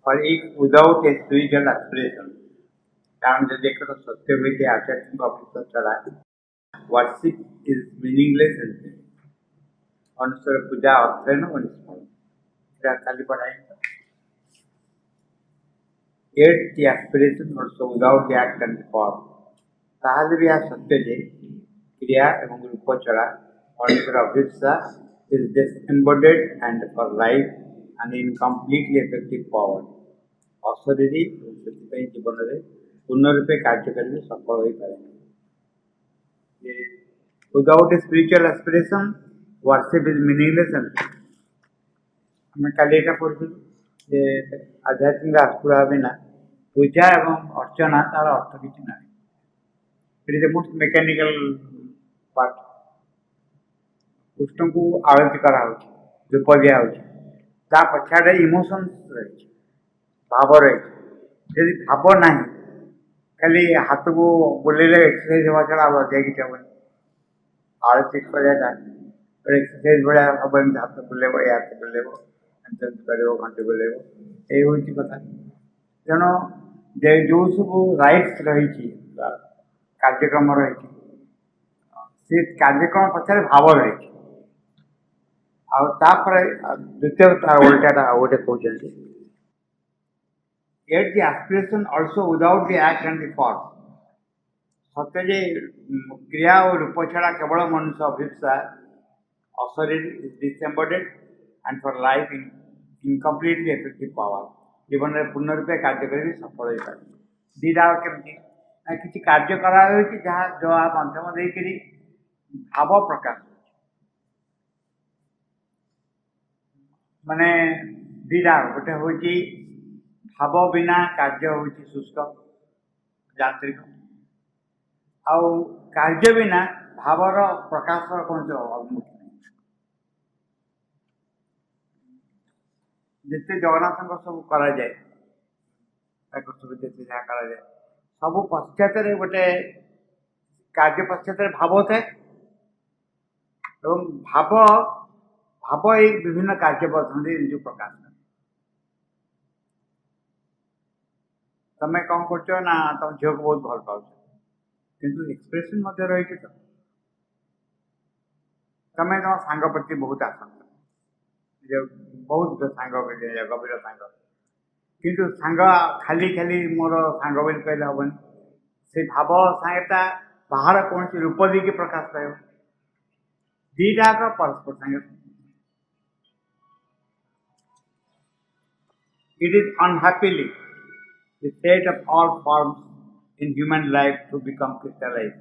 और एक without a spiritual aspiration कारण जो देखो सत्य हुई कि आध्यात्मिक ऑफिसर चढ़ा वर्शिप इज मीनिंगलेस अनुसार पूजा अर्थ है ना पूजा खाली पढ़ाई yet the aspiration also without the act and the form ताहले भी यह सत्य जे क्रिया एवं रूप चढ़ा अनुसार अभिप्सा is disembodied and for life and in completely effective power अशरीरी से जीवन में पूर्ण रूपे कार्य करने सफल हो पाए without a spiritual aspiration worship is meaningless and हमें काली का पढ़ी जे आध्यात्मिक आस्पुरा बिना पूजा एवं अर्चना तार अर्थ किसी ना it is a most mechanical part Krishna को आरती करा धूप दिया पछाड़े इमोशंस रही भाव रही यदि भाव ना खाली हाथ को बुलेले एक्सरसाइज हवा छड़ा अधिक किसी हम आरती कराटा एक्सरसाइज भाया हम हाथ बुलेब ये हाथ बुलेब कर घंटे बुलेब ये कथा तेणु जो सब राइट्स रही कार्यक्रम रही से कार्यक्रम पछाड़े भाव रही द्वितीय उल्टाटा गोटे कहते yet the aspiration also without the act and the form सत्य जे क्रिया और रूप छड़ा केवल मनुष्य अभिप्सा अशरीर is disembodied and for life in incompletely effective power जीवन में पूर्ण रूपे कार्य कर सफल हो पाए दीटा केमती किसी कार्य करा जहाँ जो माध्यम देकर भाव प्रकाश माने दीटा गोटे हूँ भाव बिना कार्य हूँ शुष्क यांत्रिक आउ कार्य बिना भावर प्रकाश कौन अभिमुखी जिते जगन्नाथ सब कराए सब जिते जहाँ कराए सब पश्चात गोटे कार्य पश्चात भाव थाए भाव भाव ये विभिन्न कार्य पद्धति निज प्रकाश तमें कौन कर ना तुम झील को बहुत भल पाच किंतु एक्सप्रेशन रही तो तमें तुम सांग प्रति बहुत आसक्त बहुत सांग गभीर सांग किंतु सांग खाली खाली मोर सांग बोली कहले हेनी से भाव सांगेटा बाहर कौन रूप देकी प्रकाश पाइब दीटा परस्पर सांगे it is unhappily the state of all forms in human life to become crystallized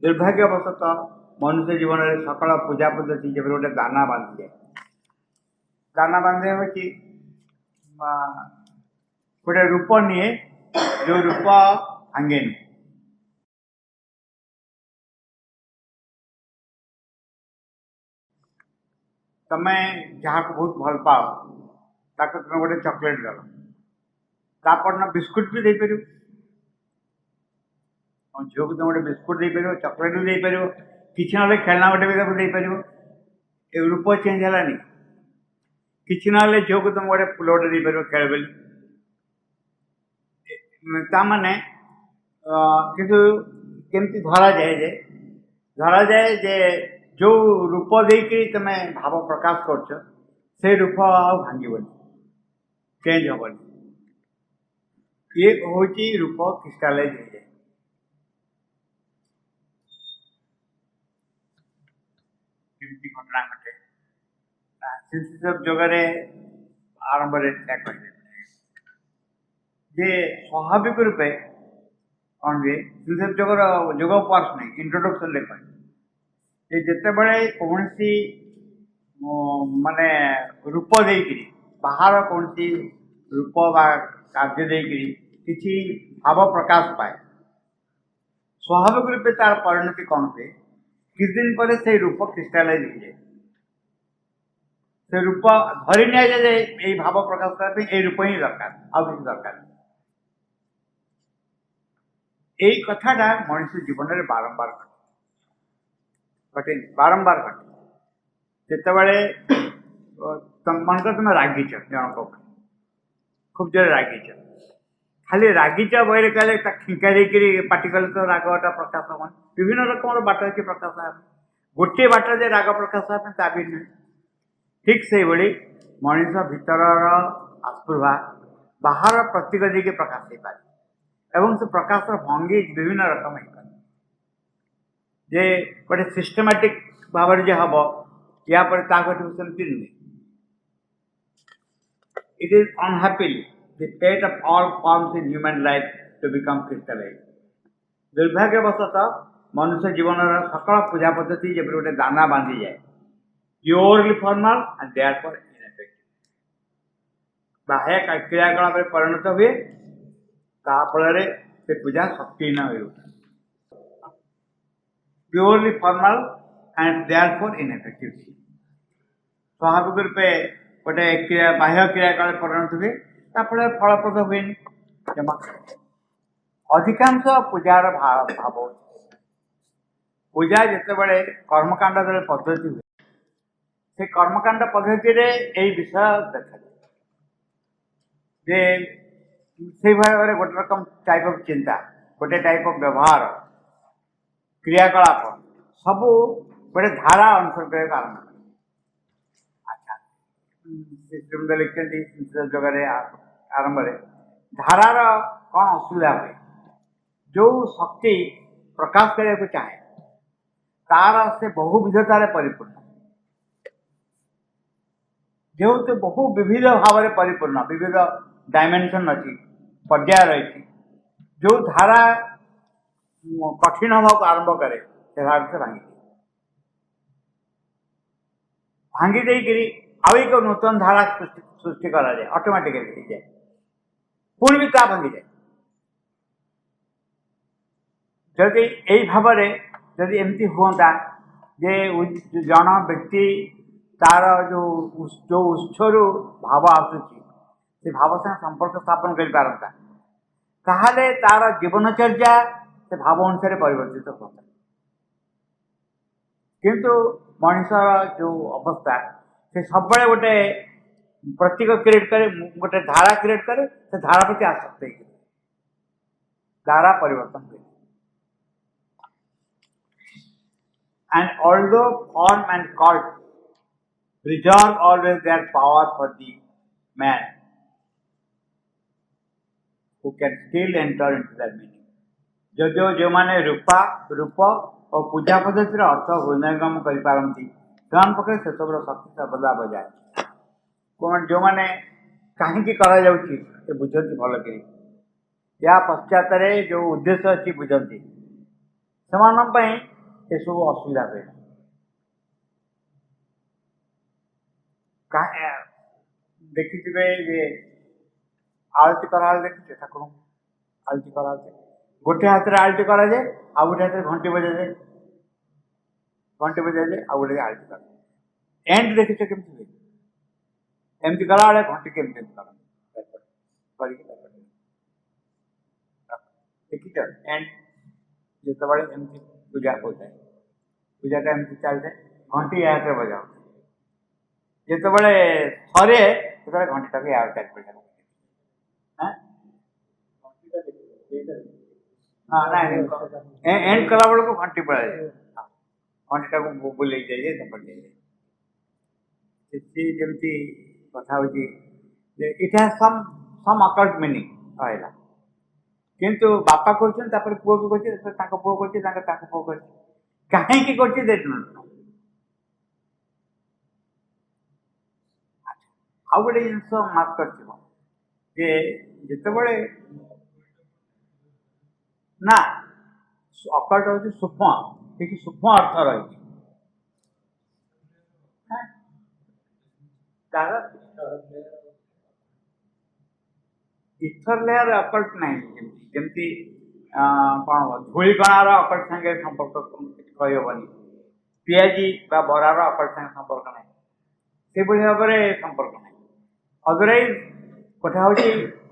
दुर्भाग्यवशतः मनुष्य जीवन में सकल पूजा पद्धति जब गोटे दाना बांधि जाए दाना बांधे हूँ कि गोटे रूप निए जो रूप भांगे तमें जहाँ को बहुत भल पाओ ताको तुम गोटे चॉकलेट दल तापर बिस्कुट भी देपर झील को तुम गोटे बिस्कुट देपर चॉकलेट भी देपर किसी ना खेलना गोटे भी देपर ये रूप चेंज है किसी ना झील को तुम गोटे फूल गोटे देपर खेल बोली ताने किंतु केमती धरा जाए जे जो रूप देकर तुम भाव प्रकाश कर से रूप भांगन चेंज हेनी ये हूँ रूप क्रिस्टालाइज हो जाए घटना घटे सब जगह आरंभ कहते जे स्वाभाविक रूपे कौन हुए जगह जोग पार्स नहीं इंट्रोडक्शन कहे जिते बड़े कौन सी माने रूप देकर बाहर कौन सी रूप कार्य देकर किसी भाव प्रकाश पाए स्वाभाविक रूपे तार परिणति कौन हुए किस दिन पर से रूप क्रिस्टालाइज हो जाए से रूप धरी नि जाए ये भाव प्रकाश करने रूप ही दरकार आउ कि दरकार यही कथाटा मनुष्य जीवन में बारंबार घटे बारंबार घटे जिते मन कर तुम रागिच जनक खूब जोर रागिच खाली रागिच बहरे कहले खिंकारी पाटी कले तो रागटा प्रकाश हम विभिन्न रकम बाट अच्छे प्रकाश गोटे बाट जे राग प्रकाश ता भी नुहे ठीक से भाई मनीष भीतर आस्पर्भा बाहर प्रतीक देके प्रकाश हो पाए एवं से प्रकाश भंगी विभिन्न रकम जे गोटे सिस्टेमेटिक भाव हम या सेमती नुहे it is unhappily the fate of all forms in human life to become crystallise दुर्भाग्यवशतः मनुष्य जीवन सकल पूजा पद्धति जब गोटे दाना बांधी जाए purely formal and therefore ineffective बाह्य क्रियाकलाप परिणत हुए फल से पूजा शक्तिहीन हो purely formal and therefore ineffective स्वाभाविक रूपे गोटे बाह्य क्रियाकलाप परिणत हुए फल फलप्रद हुए जमा अधिकांश पूजार भाव पूजा जिते कर्मकांड पद्धति हुए से कर्मकांड पद्धति यही विषय देखा जे से भाव गोटे रकम टाइप ऑफ चिंता गोटे टाइप ऑफ व्यवहार क्रियाकलाप सबू गोटे धारा अनुसरण कर आरंभ अच्छा श्रीमद लिखते जगह आरंभ धारार कौन असुविधा हुए जो शक्ति प्रकाश करने चाहे तार से बहुविधतार परिपूर्ण जेहेतु बहु विविध भाव में परिपूर्ण विविध डायमेंशन अच्छी पर्याय रही जो धारा कठिन भाव आरंभ करे से धारा से भांगी देकर आउ एक नूतन धारा सृष्टि करा जाए ऑटोमेटिकली जाए पुणी भी ता भांगी जाए जदि यही भाव जदि एमती हुआ जे जन व्यक्ति तार जो उत्सर भाव आसूची से भाव से संपर्क स्थापन कर पारता ताहले तार जीवनचर्या से भाव अनुसार परिवर्तित होता किंतु मनुष्य जो अवस्था से सब गोटे प्रतीक क्रिएट करे गोटे धारा क्रिएट करे से धारा प्रति आसक्त धारा परिवर्तन करे and although form and cult preserve always their power for the man who can still enter into their meaning. जदिव जो मैंने रूप और पूजा पद्धति अर्थ हृदयंगम करपारती से से सब शक्ति सर्वदा बजाय जो मैंने कहीं कर बुझती भल कर या पश्चात जो उद्देश्य अच्छी बुझती से ये सब असुविधा हुए देखिए जे आलती करा देखिए ठाकुर आलती करा गोटे हाथ में आलती करा जाए आ गोटे हाथ में घंटी बजा जाए आ गोटे आलती कर एंड देखिए केमती हुए एमती कला बेले घंटी केमती कर देखिए एंड जो एमती पूजा होता है पूजा टाइम चलते घंटी या बजाओ जो थे तो घंटी टाक या चार पड़ा हाँ ना एंड कला बेलू घंटी पड़ा जाए घंटी टाक बुले जाए पड़ जाए जमी कथा हूँ it has some occult meaning रहा किंतु बापा कर पुओ भी कर पुओ कर पुओ कर कहीं आउ गोटे जिनस मार्क करते ना अकल्ट हूँ सूक्ष्म ठीक सूक्ष्म अर्थ रही इथर लेयर अकल्ट नहीं जमती कौन धूलिकणार अकल्ट संगे संपर्क कहबनी पियाजी बरार अकल्ट संगे संपर्क ना से भाव में संपर्क ना अदरवाइज कथा हूँ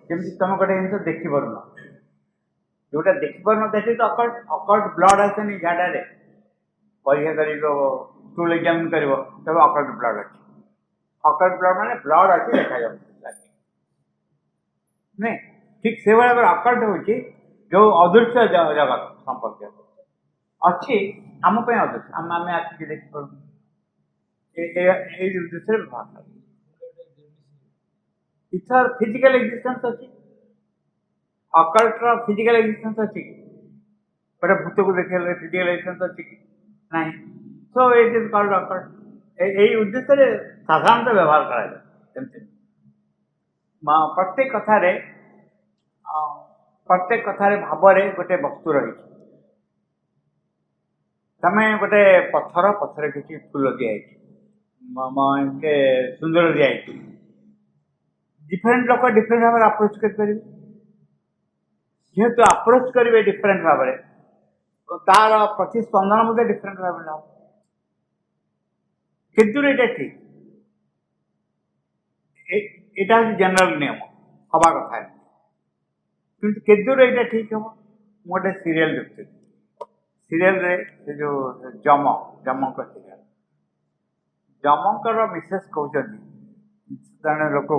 जमी तुम गोटे जिन देखी पारन जोटा देखी पारन देखिए तो अकल्ट अकल्ट ब्लड आसेनी झाड़े परीक्षा कर स्टूल एग्जामिन कर तब अकल्ट ब्लड अच्छे अकल्ट ब्लड माने ब्लड अच्छे देखा नहीं ठीक से भाव अकल्ट हूँ जो अदृश्य जगत संपर्क अच्छी आम अदृश्य आम आखिक देखिपुर उद्देश्य व्यवहार इथर फिजिकल एक्जिस्टेंस अच्छी अकल्टर फिजिकल एक्जिस्टेंस अच्छी गोटे भूत को देखा फिजिकल एक्जिस्टेंस अच्छी कि नहीं so it is called occult यही उद्देश्य साधारणतः व्यवहार कराए प्रत्येक कथार भाव गोटे वस्तु रही तमें गोटे पत्थर पत्थर किसी फूल दिखाई सुंदर दिखाई डिफरेंट लोक डिफरेंट भाव अप्रोच करेंगे जेहेतु अप्रोच करेंगे डिफरेंट भाव तार प्रतिस्पंदन डिफरेंट भाव किंतु ये ठीक यहाँ हूँ जनरल नियम हवा कथा कि केदूर यहाँ ठीक हम गोटे सीरियल देखुी सीरियल रे जो जम जमक सीरियल जमकर मिसेस कहते जड़े लोक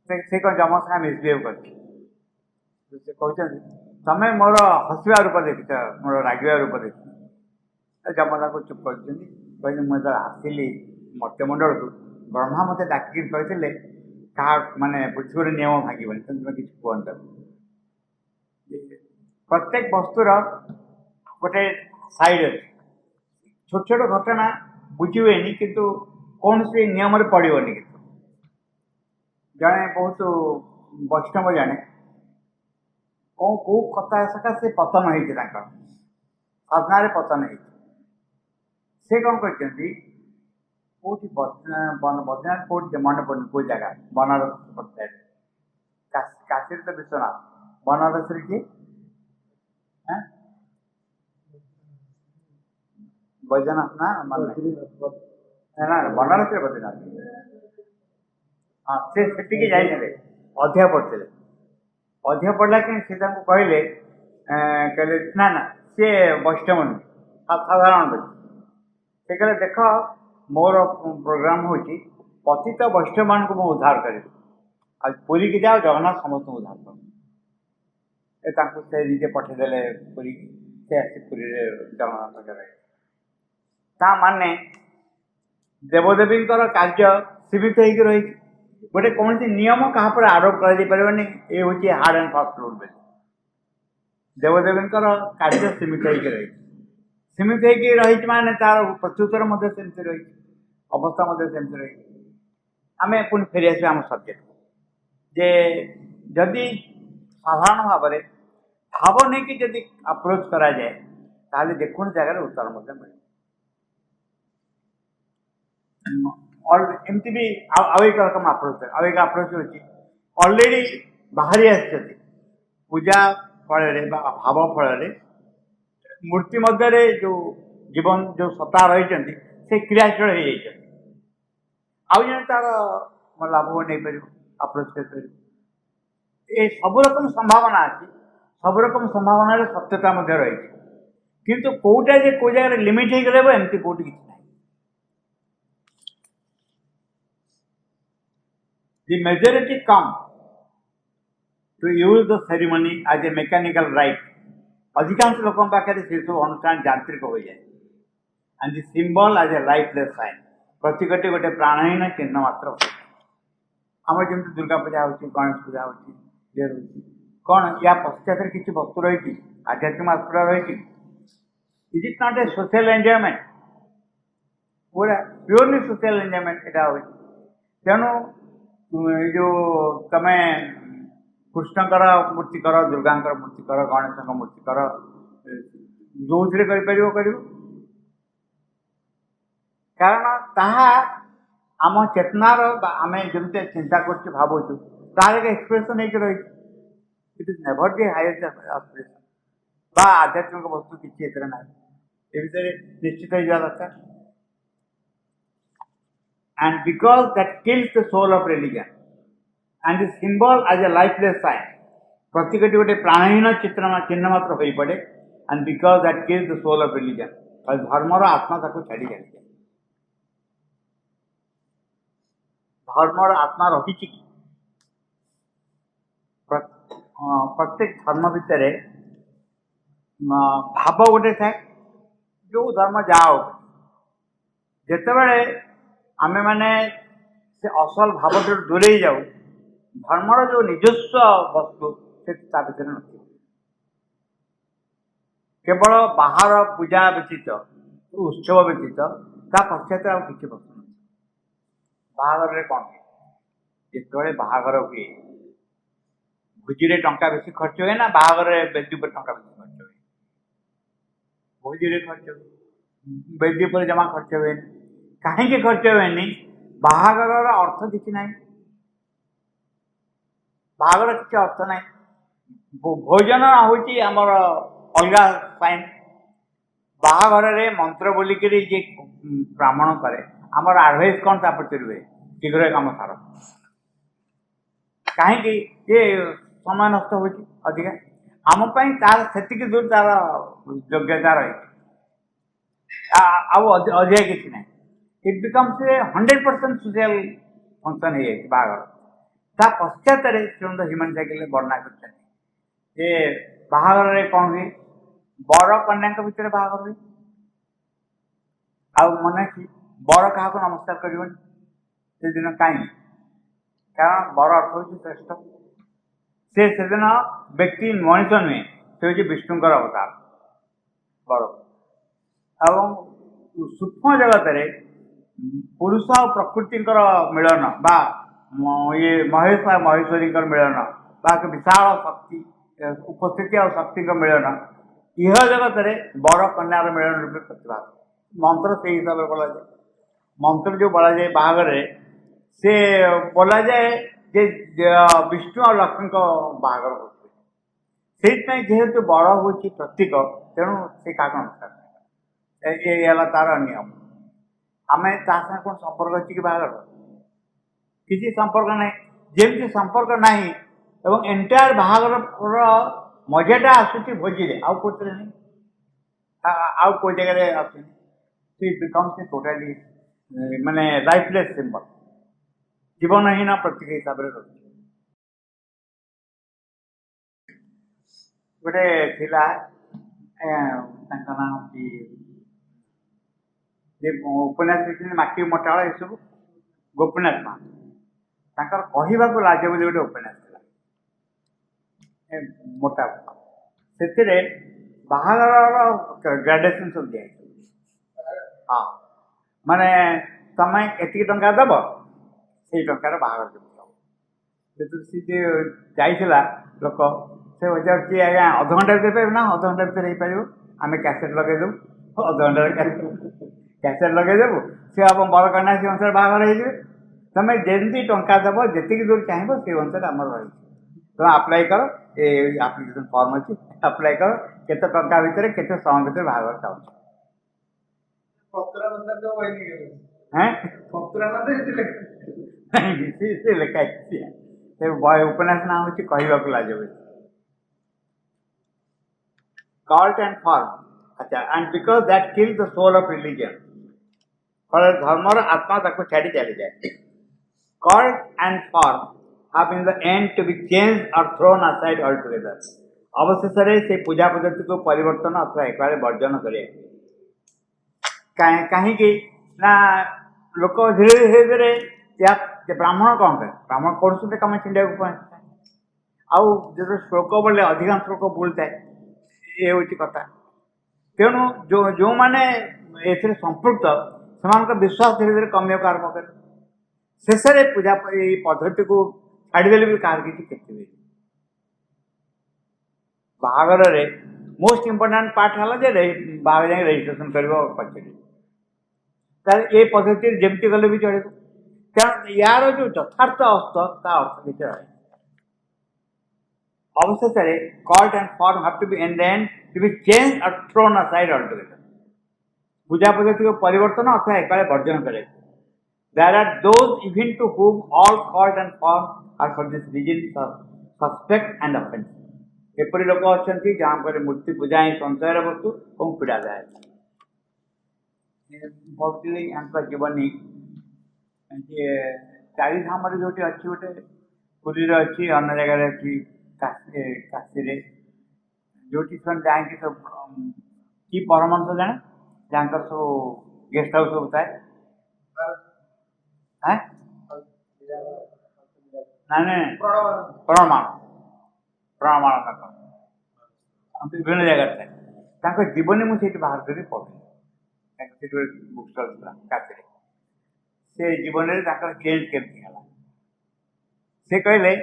से कौन जम सागे मिसबिहेव कर तमें मोर हसवा रूप देख मोर रागवा रूप देख जम ताको चुप कर मुझे आसली मर्त्यमंडल को ब्रह्मा मत डाक कहते क्या माने पृथ्वी नियम भांगन तुम किसी कहता प्रत्येक वस्तुर गोटे साइड अच्छे छोट छोट घटना बुझी हुए किंतु कौन सी नियम पड़ोनी कि जड़े बहुत वैष्णव जाने कौन कौ कथा सकाशे पतन होता साधना पतन से कौन कहते कौटी बद्रीनाथ कौटी मन पड़े कौ जगह बनारस पड़ता है काशी तो विश्वनाथ बनारस किए बैजनाथ ना ना बनारस बद्रीनाथ हाँ से जाते अधिक पढ़ते अधिक पढ़ला कि कहले कहले ना ना सी वैष्णव नुह साधारण व्यक्ति से कहले देख मोर प्रोग्राम हूँ पतित वैष्णव मान को उद्धार करी आज पुरी की जाओ जगन्नाथ समस्त उद्धार कर से निजे पठेदेले पुरी से आसी पुरी जगन्नाथ ता माने देवदेवी कार्य सीमित हो रही गोटे कौन सी नियम क्या आरोप कर ये हूँ hard and fast rule base देवदेवी कार्य सीमित हो रही सीमित हो रही माने तार प्रत्युत्तर सेमती रही अवस्था सेमती रही आम पुणी फेरी आस आम सब्जेक्ट जे जदि साधारण भाव भाव नहीं कि जदि अप्रोच करा जाए ताले देखो जगह उत्तर मिले और एमती भी एक रकम अप्रोच एक अप्रोच होती ऑलरेडी बाहरी पूजा फल भाव फल मूर्ति मध्य जो जीवन जो सत्ता रही से क्रियाशील हो जाए आउ जन तार लाभ नहीं पार अप्रोच कर सब रकम संभावना अच्छी सब रकम संभावना सत्यता रही किंतु कौटा जे कौ जगह लिमिट हो गले एमती कौटी किसी ना The majority come to use the ceremony as a mechanical rite. अधिकांश लोगों पाखे से सब अनुष्ठान यांत्रिक हो जाए and the symbol as a lifeless sign प्रतीकटी गोटे प्राणहीन चिन्ह मात्र आम जमी दुर्गा पूजा हो गणेश पूजा हो कौन या पश्चात किसी वस्तु रही आध्यात्मिक आस्था रही is it not a social enjoyment पूरा प्योरली सोशल एंजॉयमेंट यहाँ हो तेणु जो तमें कृष्णकर मूर्ति कर दुर्गा मूर्ति कर गणेश मूर्ति कर जो कर कारण ताहा आम चेतनार आम जमी चिंता कर भावुँ तार एक एक्सप्रेशन हो रही it is never the highest aspiration बा आध्यात्मिक वस्तु किसी ना ये विषय निश्चित हो जावा दरकार and because that kills the soul of religion and the symbol as a lifeless sign प्रतीकटी गोटे प्राणहीन चिन्ह मात्र हो पड़े and because that kills the soul of religion धर्मर आत्मा ताको छाड़ी जाए धर्मर आत्मा रही प्रत्येक धर्म भितर भाव गोटे थाए जो धर्म जाओ जितेबाला आमे माने से असल भाव दूरे जाऊ धर्मर जो निजस्व वस्तु से भर न केवल बाहर पूजा व्यतीत उत्सव व्यतीत ता पश्चात आ कि वस्तु नहीं बाहागर कौन जिते बाहागर हुए भोजी रे टंका बेसी खर्च हुए ना बाहागर बेदी पर टंका बेसी खर्च हुए भोजी रे खर्च हुए बेदी पर जमा खर्च हुए कहीं खर्च हुए बाहागर अर्थ किसी ना बाहागर किसी अर्थ ना भोजन हूँ आमर अलग साइन बाहागर मंत्र बोलिक जे ब्राह्मण करे आमर आडभाइस कौन ता प्रति रुए शीघ्र कम सार कहीं ये समय नष्ट हो अधिका आमपाई तार से दूर तार योग्यता रही अधिका किसी ना it becomes a 100% social function है बाहागर ता पश्चात ह्यूमन साइकिल वर्णना कर बाहागर कौन हुए बर कन्या भितर बाहागर हुए आ मन कि बर क्या नमस्कार कर दिन कहीं कारण बर अर्थ हूँ श्रेष्ठ से दिन व्यक्ति मनीष नुहे से हूँ विष्णुकर अवतार बर एवं सूक्ष्म जगत पुरुष और प्रकृति मिलन बा ये महेश और महेश्वरी मिलन बा विशाल शक्ति उपस्थिति और शक्ति मिलन यह जगत बर कन्यार मिलन रूपे प्रतिभाग मंत्र से हिसाब से बोला जाए मंत्र जो बोला जाए बाहागर से बोला जाए जे विष्णु और लक्ष्मी को बाहागर होते जेहेतु बड़ हूँ प्रतीक तेणु से क्या नमस्कार ये तार नियम आम ता कौन संपर्क अच्छी कि बाहागर किसी संपर्क ना जमी संपर्क ना एवं एंटायर बाहागर मजाटा आसूँ भोजी आउ कौन नहीं आउ कोई जगह आस इट बिकम्स ए टोटाली माने लाइफलेस सिंबल जीवनहीन प्रतीक हिसाब से रही गोटे थिला नाम कि उपन्यास लिखी माटी मोटाल ये सब गोपीनाथ महांती कहवा को लाज बोली गोटे उपन्यास मोटा से बाहागर ग्राडुएसन सब दिखाई हाँ माने तमें एति टंका दब से टंकार बाहागर जमी सी जाइला लोक से पचार आज्ञा अध घंटा भर ना अध घंटा भर हो पार आम कैसेट लगेदेव अध घंटा कैसेट लगेदेव सी आप बर कन्या से अनुसार बाहागर हो तुम जमी टंका दब जी दूर चाहिए से अनुसार आम रही तुम आप्लाय कर ये आप्लिकेसन फॉर्म अच्छी आप्लाय कर केते टंका भितर केते समय भितर बाहागर चाहूँ उपन्यास ना हूँ कहवा लाज कल्ट एंड फॉर्म अच्छा and because that kill the soul of religion फल धर्मर आत्मा ताको छाड़ी चली जाए cult and form have in the end to be changed or thrown aside altogether अवशेष से पूजा पद्धति को परिवर्तन अथवा एक वर्जन करे कहीं ना लोक धीरे धीरे या ब्राह्मण कौन करे ब्राह्मण कर कम चिंडा आउ जो श्लोक बोले अधिकांश श्लोक बोलता है ये हूँ कथा तेणु जो जो मैंने ए संपृक्त से विश्वास धीरे धीरे कमिया आरंभ करे शेष पूजा पद्धति को छाड़देले भी कहार किसी क्षति हुए बाहागर मोस्ट इम्पोर्टाट पार्ट है बाहर जाए रजिस्ट्रेशन कर पचर ये पद्धति जमती गले भी चढ़ कारण यार जो यथार्थ अर्थ ता अर्थ किसी रहे अवशेष cult and form have to be and to be change or thrown aside altogether पूजा पद्धति को परिवर्तन अथवा एक वर्जन करे there are those even to whom all cult and form are for this reason suspect and offensive एपरी लोक अच्छा जहाँ पर मूर्ति पूजा ही संशयर वस्तु कौन पीड़ादायक भावुली जीवनी चारिधाम जो अच्छी गोटे पुरी अच्छी अन्य जगह अच्छी काशी जो जाए सब कि परमहंस जाने जहाँ सब गेस्ट हाउस सब थाए ना प्रमाण प्रमाण विभिन्न जगह थाए जीवन मुझे बाहर कर पढ़ी बुक स्टल काशी से जीवन में चेंज केमती है से कहले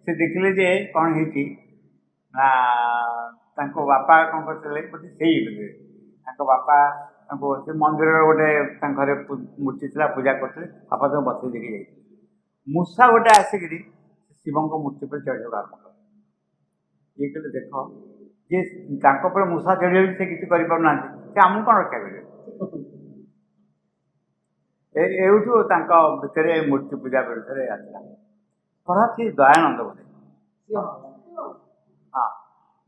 से देखले जे कौन है बापा कौन करते बापा से मंदिर गोटे घरे मूर्ति था पूजा करते बापा तो बसई देखी जाइए मूषा गोटे आसिक शिव मूर्ति पर चढ़ आरम्भ कर ये कहले देख जे मूषा चढ़ी से किसी करना से आमको कौन रक्षा करेंगे एठू भितर मूर्ति पूजा विरुद्ध आसला परहाप से दयानंद बोधे हाँ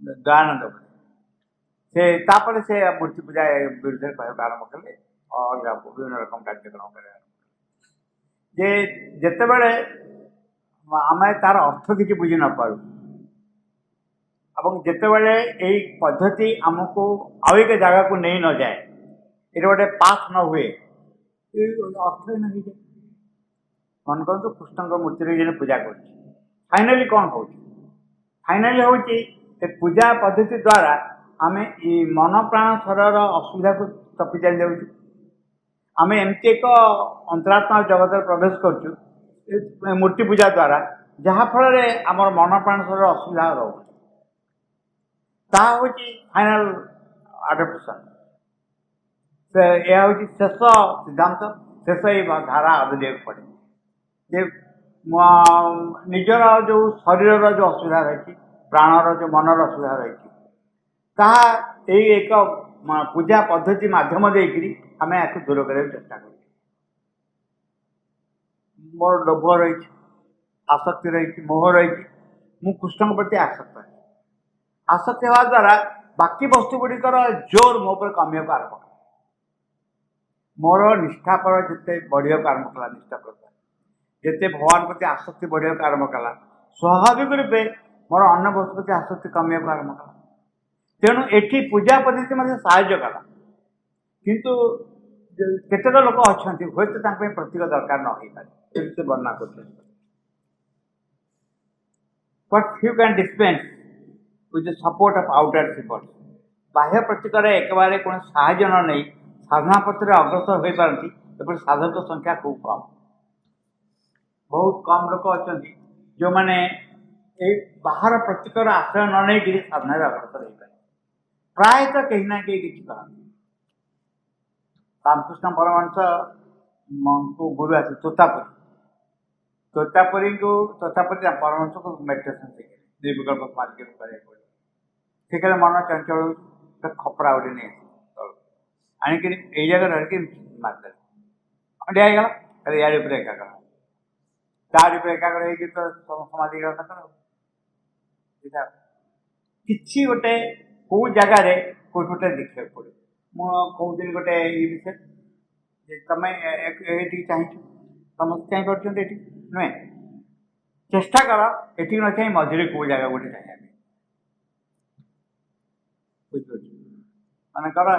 दयानंद बोधे से मूर्ति पूजा विरुद्ध कहना आरम्भ कले और विभिन्न रकम कार्यक्रम जे जिते बड़े आम तार अर्थ किसी बुझी न पार जिते बड़े यही पद्धति आमको आउ एक जगह को नहीं न जाए ये गोटे पास न हुए अर्थ ही नहीं जाए मन करूँ कृष्ण मूर्ति जी पूजा कर फाइनाली कौन हो फाइनाली हूँ पूजा पद्धति द्वारा आम मन प्राण शरीर असुविधा को टपी चली जाऊँ आम एमती एक अंतरात्मा जगत प्रवेश कर मूर्ति पूजा द्वारा जहाँफल आमर मन प्राण शरीर असुविधा रोचे हूँ फाइनाल आडप्शन यह हूँ शेष सिद्धांत शेष ये धारा अभिलेख पड़े जे निजर जो शरीर जो असुविधा रही प्राणर जो मनर असुविधा रही एक पूजा पद्धति माध्यम देकरी आम या दूर करने चेष्टा कर मोर लोभ रही आसक्ति रही मोह रही मु कृष्ण प्रति आसक्त है आसक्ति हवा द्वारा बाकी वस्तु गुड़िकर जोर मो पर कमिया को आरम्भ मोर निष्ठापर जिते बढ़िया आरम्भ कला निष्ठा प्रकार जिते भगवान प्रति आसक्ति बढ़िया आरम्भ कला स्वाभाविक रूपे मोर अन्न वस्तु प्रति आसक्ति कमिया को आरम्भ कला तेणु एटी पूजा पद्धति मतलब साहाय्य कला किंतु केतेक लोक अच्छा हूँ तो प्रतीक दरकार न हो पारे वर्णना कर But few can dispense with the support of outer symbols. बाह्य प्रतीकर एक बार कौन साहाय्य न नहीं साधना पत्र अग्रसर हो पारती साधक संख्या खूब कम बहुत कम लोक अच्छा जो मैंने बाहर प्रतीकर आश्रय न नहीं साधना अग्रसर हो पाए प्रायतः कहीं ना कहीं किसी करती रामकृष्ण परमहंस को गुरु आस तोतापुरी को तोतापुरी परमहंस को मेडिटेशन सीखे निर्विकल्प समाधि के पड़े मन चंचल हो खपरा गोटे नहीं आणिक ये जगह रही मारदे अंडिया गला यार एकाग्र तार एकाग्र हो समाधि कि गोटे कौ जगार कौट गोटे देखा पड़े मुझे गोटे ये विषय तुम ये चाहू समस्त चाहते नुहे चेष्टा कर ये न चाहिए मझे कौ जगह गोटे चाहिए बुझे मान कर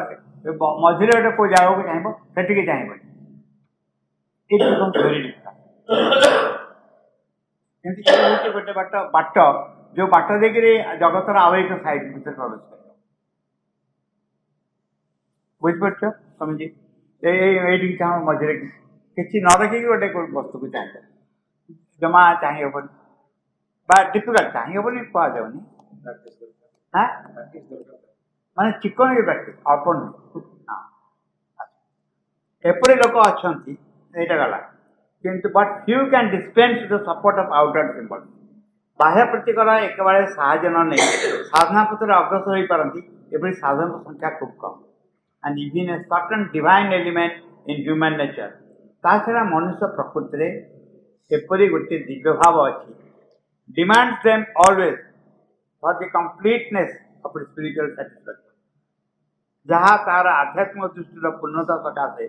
मझे गोटे कौ जगह को चाहिए से चाहिए ये गोटे बाट जो बाट देखिए जगतर आउ एक साइड भर प्रवेश कर बुझिपार तुम जी ये चाह मझे किसी न रखिक गोटे वस्तु को चाहते जमा चाहिए डिफिकल्ट चाहिए कहनी हाँ माने चिकन की प्रैक्टिस अल्प नुह एपरी लोक अच्छा यहाँ गला किंतु but few can dispense the support of outer symbol बाह्य प्रतीकर एक बारे साहाय्य न नहीं साधना पत्र अग्रसर हो पारती एपरी साधन संख्या खूब come and even a certain divine element in human nature ता छड़ा मनुष्य प्रकृति एपरी गोटे दिव्य भाव अच्छी demand them always for the completeness of spiritual satisfaction जहाँ तार आध्यात्मिक दृष्टि पूर्णता सकाशे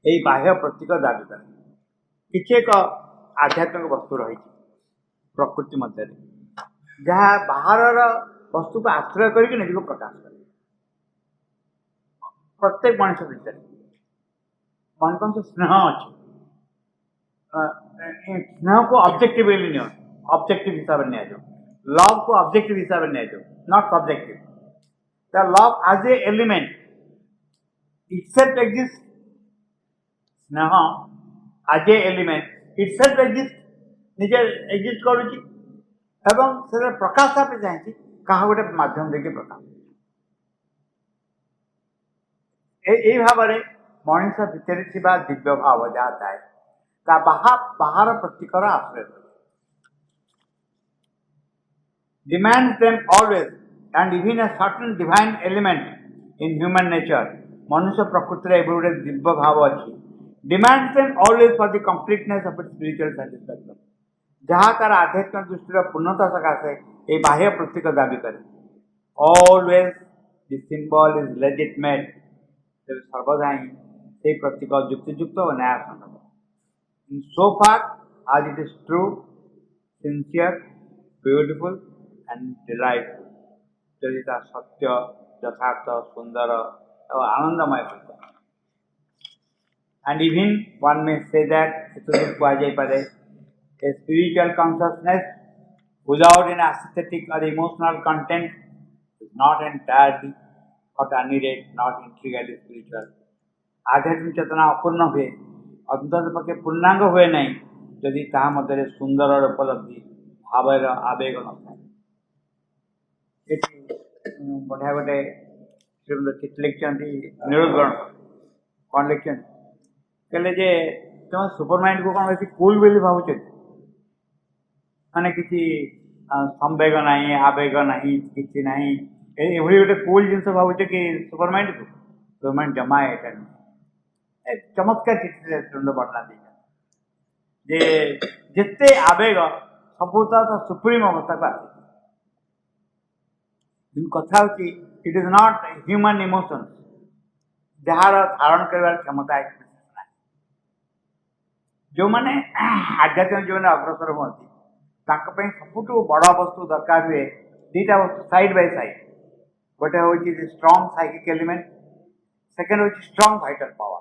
यही बाह्य प्रतीक दाबी करे कि एक आध्यात्मिक वस्तु रही प्रकृति मध्य जहाँ बाहर वस्तु को आश्रय करके निज को प्रकाश करे प्रत्येक मनुष्य भितर मन कौन से स्नेह अच्छे स्नेह को ऑब्जेक्टिवली नहीं ऑब्जेक्टिव हिसाब से नहीं लव को ऑब्जेक्टिव हिसाब से नहीं not subjective the love as a element itself exists स्नेह as a element itself exists निजे एग्जिस्ट करुच्ची एवं से प्रकाश पे चाहिए क्या गोटे माध्यम देके प्रकाश यही भाव में मनीष भितर दिव्य भाव जहाँ थाए बाहर प्रतीकर आश्रय demands them always and even a certain divine element in human nature मनुष्य प्रकृति में गोटे दिव्य भाव अच्छी demands them always for the completeness of its spiritual satisfaction जहाँ तार आध्यात्मिक दृष्टि पूर्णता सकाशे ये बाह्य प्रतीक दाबी करे always the symbol is legitimate सर्वदा ही से प्रतीक युक्तियुक्त और न्यायसंगत in so far as it is true sincere beautiful and delightful यदि ता सत्य यथार्थ सुंदर और आनंदमय होता and even one may say that a spiritual consciousness without an aesthetic or emotional content is not entirely at any rate not intrinsically spiritual आध्यात्मिक चेतना अपूर्ण हुए अंतत पक्षे पूर्णांग हुए नहीं यदि ताहा मध्य सुंदर और उपलब्धि भावर आवेग न था बढ़िया गोटे चिठी लिखिं निरुद्गण कौन लिखिं कहले जे तुम सुपरमाइंड को कौन बेसी कूल बोली भावुच माने किसी संवेग ना आवेग ना कि ना ये गोटे कूल जिन भावुचे कि सुपरमाइंड को सुपरमाइंड जमा है चमत्कार चिठी वर्णना दी जे जिते आवेग सबूता तो सुप्रीम अवस्था को आसे कथा it is not human emotion jar धारण कर क्षमता ना जो मैंने आध्यात्मिक जीवन अग्रसर हमें सबुठ बड़ वस्तु दरकार हुए दीटा वस्तु साइड बाय साइड गोटे हूँ स्ट्रॉन्ग साइकिक एलिमेंट सेकेंड हूँ strong vital power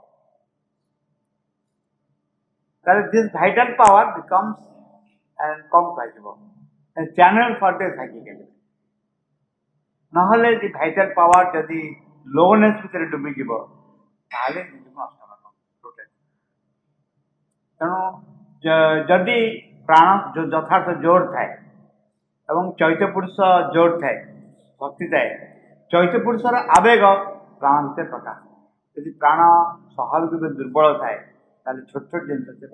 this vital power becomes a channel for the psychic element. नहले vital power जदि lowness भितर डुबी जीव ताले तेणु जदि प्राण जो यथार्थ जोर थाए एवं चैत्य पुरुष जोर थाए शक्ति थाए चैत्य पुरुषर आवेग प्राण भितर प्रकाश यदि प्राण स्वाभाविक दुर्बल थाए छोट छोट जिन से